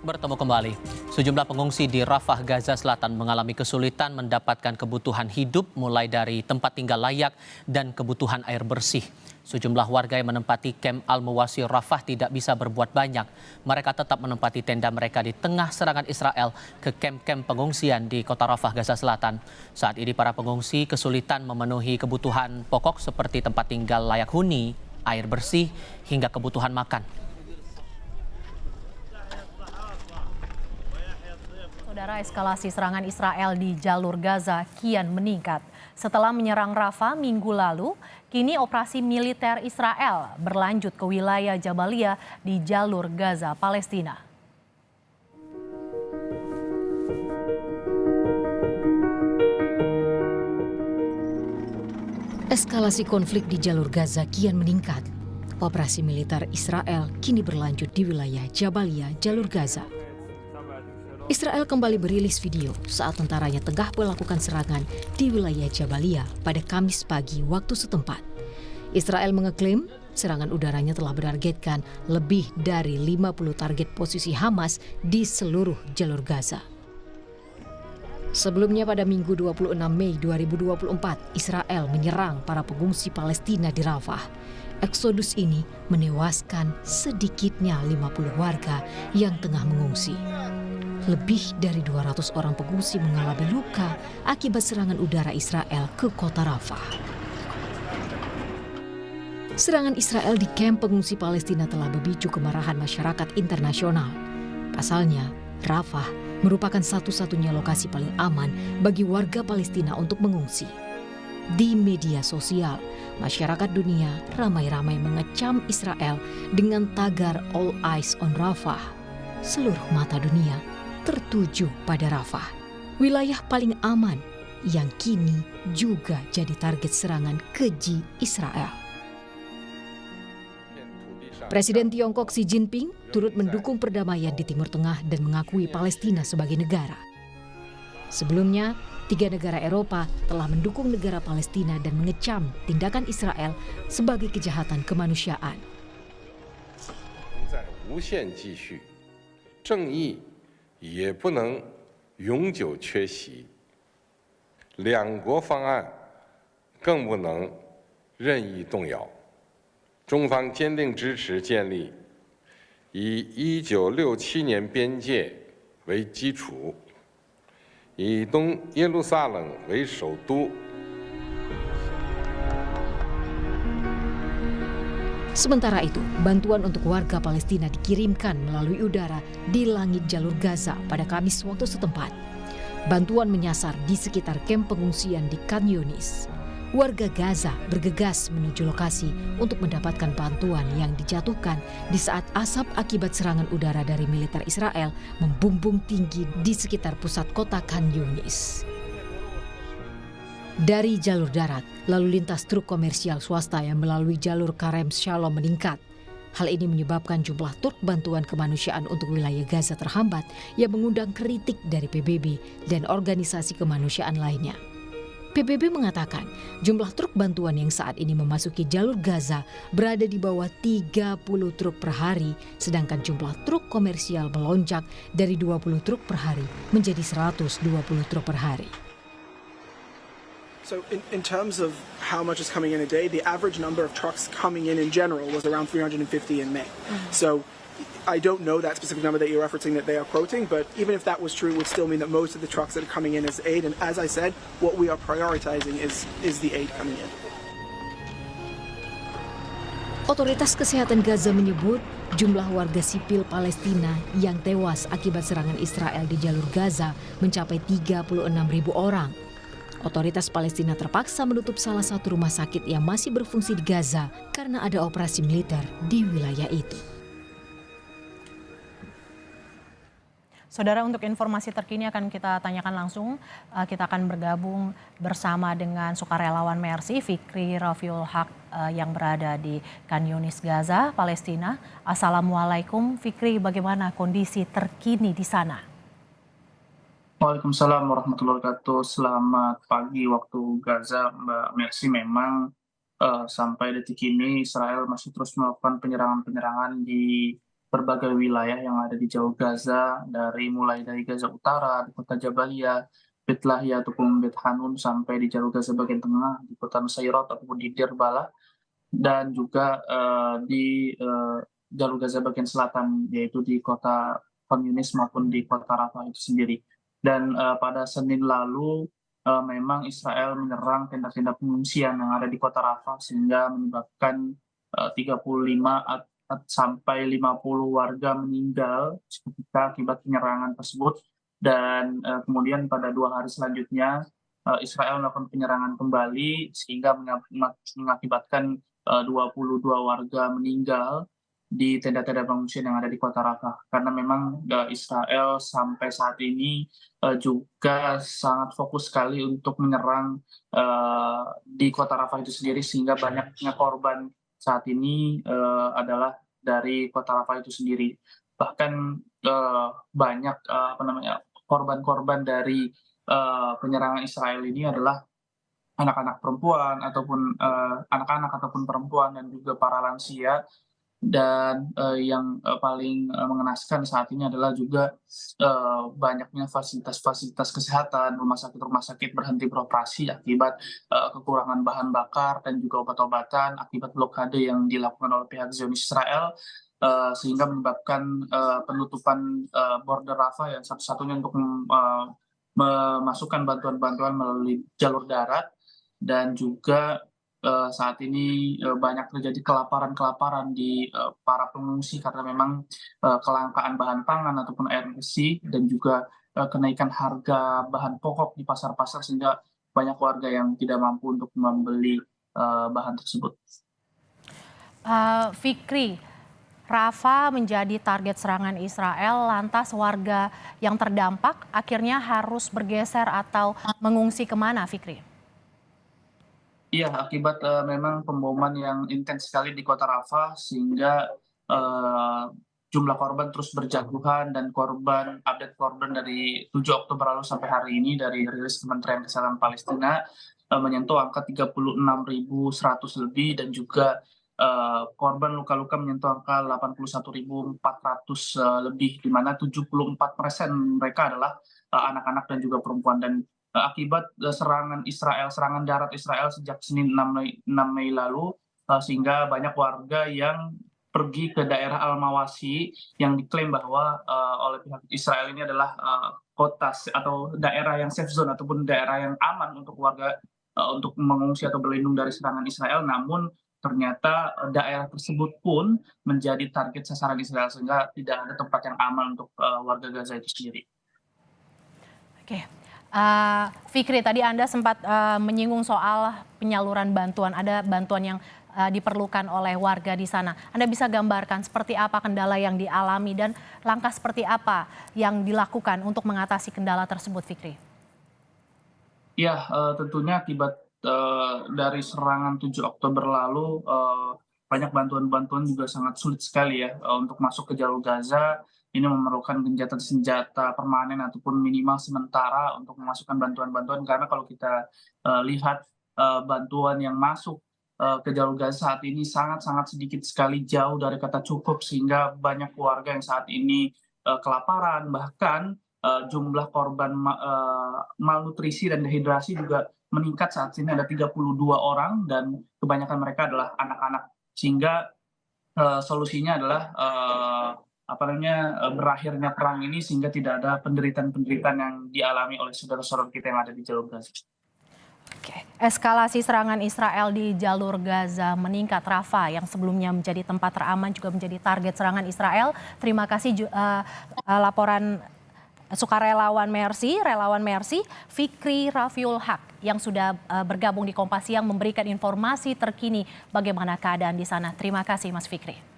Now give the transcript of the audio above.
Bertemu kembali. Sejumlah pengungsi di Rafah, Gaza Selatan mengalami kesulitan mendapatkan kebutuhan hidup mulai dari tempat tinggal layak dan kebutuhan air bersih. Sejumlah warga yang menempati kamp Al-Muwasi Rafah tidak bisa berbuat banyak. Mereka tetap menempati tenda mereka di tengah serangan Israel ke kamp-kamp pengungsian di kota Rafah, Gaza Selatan. Saat ini para pengungsi kesulitan memenuhi kebutuhan pokok seperti tempat tinggal layak huni, air bersih, hingga kebutuhan makan. Saudara, eskalasi serangan Israel di jalur Gaza kian meningkat. Setelah menyerang Rafah minggu lalu, kini operasi militer Israel berlanjut ke wilayah Jabalia di jalur Gaza, Palestina. Eskalasi konflik di jalur Gaza kian meningkat. Operasi militer Israel kini berlanjut di wilayah Jabalia, jalur Gaza. Israel kembali berilis video saat tentaranya tengah melakukan serangan di wilayah Jabalia pada Kamis pagi waktu setempat. Israel mengeklaim serangan udaranya telah menargetkan lebih dari 50 target posisi Hamas di seluruh jalur Gaza. Sebelumnya pada Minggu 26 Mei 2024, Israel menyerang para pengungsi Palestina di Rafah. Eksodus ini menewaskan sedikitnya 50 warga yang tengah mengungsi. Lebih dari 200 orang pengungsi mengalami luka akibat serangan udara Israel ke kota Rafah. Serangan Israel di kamp pengungsi Palestina telah memicu kemarahan masyarakat internasional. Pasalnya, Rafah merupakan satu-satunya lokasi paling aman bagi warga Palestina untuk mengungsi. Di media sosial, masyarakat dunia ramai-ramai mengecam Israel dengan tagar All Eyes on Rafah. Seluruh mata dunia tertuju pada Rafah, wilayah paling aman yang kini juga jadi target serangan keji Israel. Presiden Tiongkok Xi Jinping turut mendukung perdamaian di Timur Tengah dan mengakui Palestina sebagai negara. Sebelumnya, 3 negara Eropa telah mendukung negara Palestina dan mengecam tindakan Israel sebagai kejahatan kemanusiaan. 也不能永久缺席，两国方案更不能任意动摇。中方坚定支持建立以1967年边界为基础，以东耶路撒冷为首都。 Sementara itu, bantuan untuk warga Palestina dikirimkan melalui udara di langit jalur Gaza pada Kamis waktu setempat. Bantuan menyasar di sekitar kamp pengungsian di Khan Yunis. Warga Gaza bergegas menuju lokasi untuk mendapatkan bantuan yang dijatuhkan di saat asap akibat serangan udara dari militer Israel membumbung tinggi di sekitar pusat kota Khan Yunis. Dari jalur darat, lalu lintas truk komersial swasta yang melalui jalur Karem Shalom meningkat. Hal ini menyebabkan jumlah truk bantuan kemanusiaan untuk wilayah Gaza terhambat yang mengundang kritik dari PBB dan organisasi kemanusiaan lainnya. PBB mengatakan jumlah truk bantuan yang saat ini memasuki jalur Gaza berada di bawah 30 truk per hari, sedangkan jumlah truk komersial melonjak dari 20 truk per hari menjadi 120 truk per hari. So in terms of how much is coming in a day, the average number of trucks coming in general was around 350 in May. So I don't know that specific number that you're referencing that they are quoting, but even if that was true, it would still mean that most of the trucks that are coming in is aid. And as I said, what we are prioritizing is the aid coming in. Otoritas Kesehatan Gaza menyebut jumlah warga sipil Palestina yang tewas akibat serangan Israel di jalur Gaza mencapai 36.000 orang. Otoritas Palestina terpaksa menutup salah satu rumah sakit yang masih berfungsi di Gaza karena ada operasi militer di wilayah itu. Saudara, untuk informasi terkini akan kita tanyakan langsung. Kita akan bergabung bersama dengan sukarelawan Mercy, Fikri Rafiul Haq yang berada di Khan Yunis, Gaza, Palestina. Assalamualaikum Fikri, bagaimana kondisi terkini di sana? Waalaikumsalam warahmatullahi wabarakatuh. Selamat pagi waktu Gaza, Mbak Mercy. Memang sampai detik ini Israel masih terus melakukan penyerangan-penyerangan di berbagai wilayah yang ada di Jalur Gaza, mulai dari Gaza Utara, di kota Jabalia, Beit Lahia ataupun Beit Hanun, sampai di Jalur Gaza bagian tengah, di kota Nusairat ataupun di Deir Balah, dan juga di Jalur Gaza bagian selatan, yaitu di kota Khan Yunis maupun di kota Rafah itu sendiri. Dan pada Senin lalu memang Israel menyerang tenda-tenda pengungsian yang ada di kota Rafah sehingga menyebabkan 35 sampai 50 warga meninggal seketika akibat penyerangan tersebut. Dan kemudian pada 2 hari selanjutnya Israel melakukan penyerangan kembali sehingga mengakibatkan 22 warga meninggal di tenda-tenda pengungsian yang ada di kota Rafah. Karena memang Israel sampai saat ini juga sangat fokus sekali untuk menyerang di kota Rafah itu sendiri, sehingga banyaknya korban saat ini adalah dari kota Rafah itu sendiri. Bahkan banyak korban-korban dari penyerangan Israel ini adalah anak-anak perempuan ataupun anak-anak ataupun perempuan dan juga para lansia. Dan yang paling mengenaskan saat ini adalah juga banyaknya fasilitas-fasilitas kesehatan, rumah sakit berhenti beroperasi akibat kekurangan bahan bakar dan juga obat-obatan akibat blokade yang dilakukan oleh pihak Zionis Israel, sehingga menyebabkan penutupan border Rafah yang satu-satunya untuk memasukkan bantuan-bantuan melalui jalur darat. Dan juga saat ini banyak terjadi kelaparan di para pengungsi karena memang kelangkaan bahan pangan ataupun air bersih, dan juga kenaikan harga bahan pokok di pasar-pasar sehingga banyak warga yang tidak mampu untuk membeli bahan tersebut. Fikri, Rafah menjadi target serangan Israel, lantas warga yang terdampak akhirnya harus bergeser atau mengungsi kemana, Fikri? Iya, akibat memang pemboman yang intens sekali di kota Rafah sehingga jumlah korban terus berjatuhan, dan update korban dari 7 Oktober lalu sampai hari ini dari rilis Kementerian Kesehatan Palestina menyentuh angka 36.100 lebih, dan juga korban luka-luka menyentuh angka 81.400 lebih, di mana 74% mereka adalah anak-anak dan juga perempuan. Dan akibat serangan darat Israel sejak Senin 6 Mei lalu, sehingga banyak warga yang pergi ke daerah Al-Mawasi yang diklaim bahwa oleh pihak Israel ini adalah kota atau daerah yang safe zone ataupun daerah yang aman untuk warga untuk mengungsi atau berlindung dari serangan Israel. Namun ternyata daerah tersebut pun menjadi target sasaran Israel, sehingga tidak ada tempat yang aman untuk warga Gaza itu sendiri. Oke. Fikri, tadi Anda sempat menyinggung soal penyaluran bantuan. Ada bantuan yang diperlukan oleh warga di sana. Anda bisa gambarkan seperti apa kendala yang dialami dan langkah seperti apa yang dilakukan untuk mengatasi kendala tersebut, Fikri? Ya, tentunya akibat dari serangan 7 Oktober lalu, banyak bantuan-bantuan juga sangat sulit sekali ya untuk masuk ke jalur Gaza. Ini memerlukan gencatan senjata permanen ataupun minimal sementara untuk memasukkan bantuan-bantuan, karena kalau kita lihat bantuan yang masuk ke jalur Gaza saat ini sangat-sangat sedikit sekali, jauh dari kata cukup, sehingga banyak keluarga yang saat ini kelaparan. Bahkan jumlah korban malnutrisi dan dehidrasi juga meningkat. Saat ini ada 32 orang dan kebanyakan mereka adalah anak-anak, sehingga solusinya adalah berakhirnya perang ini sehingga tidak ada penderitaan-penderitaan yang dialami oleh saudara-saudara kita yang ada di jalur Gaza. Oke. Eskalasi serangan Israel di jalur Gaza meningkat. Rafah yang sebelumnya menjadi tempat teraman juga menjadi target serangan Israel. Terima kasih laporan sukarelawan relawan Mercy, Fikri Rafiul Haq yang sudah bergabung di Kompas Siang memberikan informasi terkini bagaimana keadaan di sana. Terima kasih Mas Fikri.